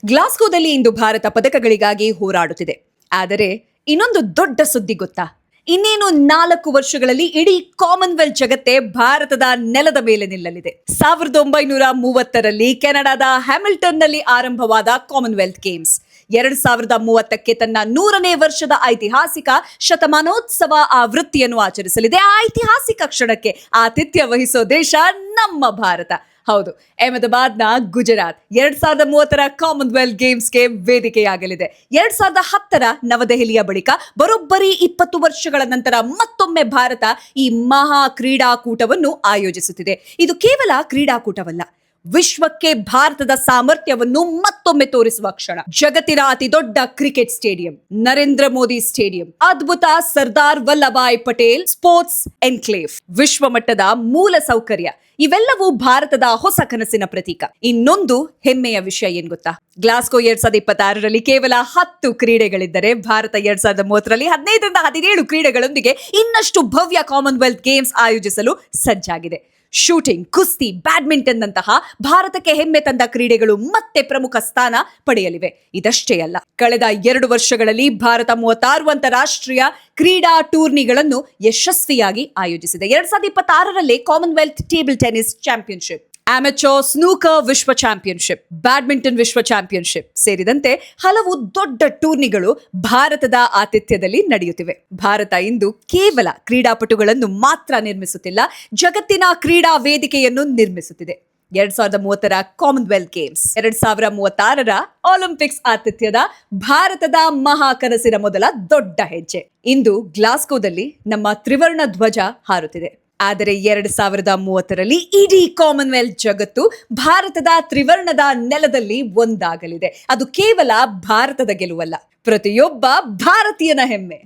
ಗ್ಲಾಸ್ಗೋದಲ್ಲಿ ಇಂದು ಭಾರತ ಪದಕಗಳಿಗಾಗಿ ಹೋರಾಡುತ್ತಿದೆ. ಆದರೆ ಇನ್ನೊಂದು ದೊಡ್ಡ ಸುದ್ದಿ ಗೊತ್ತಾ? ಇನ್ನೇನು 4 ವರ್ಷಗಳಲ್ಲಿ ಇಡೀ ಕಾಮನ್ವೆಲ್ತ್ ಜಗತ್ತೇ ಭಾರತದ ನೆಲದ ಮೇಲೆ ನಿಲ್ಲಲಿದೆ. 1930ರಲ್ಲಿ ಕೆನಡಾದ ಹ್ಯಾಮಿಲ್ಟನ್ನಲ್ಲಿ ಆರಂಭವಾದ ಕಾಮನ್ವೆಲ್ತ್ ಗೇಮ್ಸ್ 2030ಕ್ಕೆ ತನ್ನ 100ನೇ ವರ್ಷದ ಐತಿಹಾಸಿಕ ಶತಮಾನೋತ್ಸವ ಆವೃತ್ತಿಯನ್ನು ಆಚರಿಸಲಿದೆ. ಆ ಐತಿಹಾಸಿಕ ಕ್ಷಣಕ್ಕೆ ಆತಿಥ್ಯ ವಹಿಸೋ ದೇಶ ನಮ್ಮ ಭಾರತ. ಹೌದು, ಅಹಮದಾಬಾದ್ನ ಗುಜರಾತ್ 2030ರ ಕಾಮನ್ವೆಲ್ತ್ ಗೇಮ್ಸ್ಗೆ ವೇದಿಕೆಯಾಗಲಿದೆ. 2010ರ ನವದೆಹಲಿಯ ಬಳಿಕ ಬರೋಬ್ಬರಿ 20 ವರ್ಷಗಳ ನಂತರ ಮತ್ತೊಮ್ಮೆ ಭಾರತ ಈ ಮಹಾ ಕ್ರೀಡಾಕೂಟವನ್ನು ಆಯೋಜಿಸುತ್ತಿದೆ. ಇದು ಕೇವಲ ಕ್ರೀಡಾಕೂಟವಲ್ಲ, ವಿಶ್ವಕ್ಕೆ ಭಾರತದ ಸಾಮರ್ಥ್ಯವನ್ನು ಮತ್ತೊಮ್ಮೆ ತೋರಿಸುವ ಕ್ಷಣ. ಜಗತ್ತಿನ ಅತಿ ದೊಡ್ಡ cricket stadium, Narendra Modi stadium, ಅದ್ಭುತ ಸರ್ದಾರ್ ವಲ್ಲಭಾಯ್ ಪಟೇಲ್ ಸ್ಪೋರ್ಟ್ಸ್ ಎನ್ಕ್ಲೇವ್, ವಿಶ್ವ ಮಟ್ಟದ ಮೂಲ ಸೌಕರ್ಯ, ಇವೆಲ್ಲವೂ ಭಾರತದ ಹೊಸ ಕನಸಿನ ಪ್ರತೀಕ. ಇನ್ನೊಂದು ಹೆಮ್ಮೆಯ ವಿಷಯ ಏನ್ ಗೊತ್ತಾ? ಗ್ಲಾಸ್ಗೋ 2026ರಲ್ಲಿ ಕೇವಲ 10 ಕ್ರೀಡೆಗಳಿದ್ದರೆ ಭಾರತ 2030ರಲ್ಲಿ 15ರಿಂದ 17 ಕ್ರೀಡೆಗಳೊಂದಿಗೆ ಇನ್ನಷ್ಟು ಭವ್ಯ ಕಾಮನ್ವೆಲ್ತ್ ಗೇಮ್ಸ್ ಆಯೋಜಿಸಲು ಸಜ್ಜಾಗಿದೆ. ಶೂಟಿಂಗ್, ಕುಸ್ತಿ, ಬ್ಯಾಡ್ಮಿಂಟನ್ ನಂತಹ ಭಾರತಕ್ಕೆ ಹೆಮ್ಮೆ ತಂದ ಕ್ರೀಡೆಗಳು ಮತ್ತೆ ಪ್ರಮುಖ ಸ್ಥಾನ ಪಡೆಯಲಿವೆ. ಇದಷ್ಟೇ ಅಲ್ಲ, ಕಳೆದ 2 ವರ್ಷಗಳಲ್ಲಿ ಭಾರತ 36 ಅಂತಾರಾಷ್ಟ್ರೀಯ ಕ್ರೀಡಾ ಟೂರ್ನಿಗಳನ್ನು ಯಶಸ್ವಿಯಾಗಿ ಆಯೋಜಿಸಿದೆ. 2026ರಲ್ಲಿ Commonwealth table tennis championship, amateur snooker ವಿಶ್ವ ಚಾಂಪಿಯನ್ಶಿಪ್, ಬ್ಯಾಡ್ಮಿಂಟನ್ ವಿಶ್ವ ಚಾಂಪಿಯನ್ಶಿಪ್ ಸೇರಿದಂತೆ ಹಲವು ದೊಡ್ಡ ಟೂರ್ನಿಗಳು ಭಾರತದ ಆತಿಥ್ಯದಲ್ಲಿ ನಡೆಯುತ್ತಿವೆ. ಭಾರತ ಇಂದು ಕೇವಲ ಕ್ರೀಡಾಪಟುಗಳನ್ನು ಮಾತ್ರ ನಿರ್ಮಿಸುತ್ತಿಲ್ಲ, ಜಗತ್ತಿನ ಕ್ರೀಡಾ ವೇದಿಕೆಯನ್ನು ನಿರ್ಮಿಸುತ್ತಿದೆ. 2030ರ ಕಾಮನ್ವೆಲ್ತ್ ಗೇಮ್ಸ್, 2036ರ ಒಲಿಂಪಿಕ್ಸ್ ಆತಿಥ್ಯದ ಭಾರತದ ಮಹಾ ಕನಸಿನ ಮೊದಲ ದೊಡ್ಡ ಹೆಜ್ಜೆ. ಇಂದು ಗ್ಲಾಸ್ಗೋದಲ್ಲಿ ನಮ್ಮ ತ್ರಿವರ್ಣ ಧ್ವಜ ಹಾರುತ್ತಿದೆ. ಆದರೆ 2030ರಲ್ಲಿ ಇಡೀ ಕಾಮನ್ವೆಲ್ತ್ ಜಗತ್ತು ಭಾರತದ ತ್ರಿವರ್ಣದ ನೆಲದಲ್ಲಿ ಒಂದಾಗಲಿದೆ. ಅದು ಕೇವಲ ಭಾರತದ ಗೆಲುವಲ್ಲ, ಪ್ರತಿಯೊಬ್ಬ ಭಾರತೀಯನ ಹೆಮ್ಮೆ.